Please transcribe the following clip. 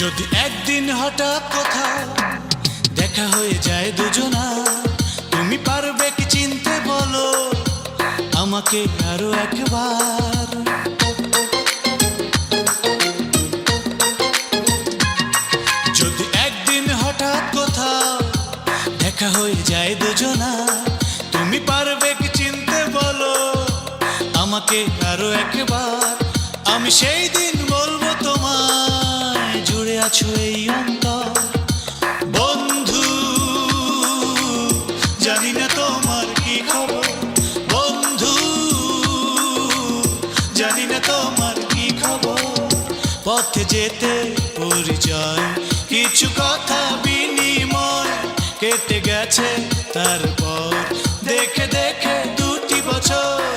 যদি একদিন হঠাৎ কোথাও দেখা হয়ে যায় দুজনা, তুমি পারবে কি চিনতে বলো আমাকে আরো একবার? যদি একদিন হঠাৎ কোথাও দেখা হয়ে যায় দুজনা, তুমি পারবে কি চিনতে বলো আমাকে আরো একবার? আমি সেই দিন বলবো তোমায় জুড়ে আছো এই অন্তর। বন্ধু জানি না তোমার কি খবর, বন্ধু জানি না তোমার কি খবর। পথে যেতে পরিচয় কিছু কথা বিনিময় কেটে গেছে, তারপর দেখে দেখে 2টি বছর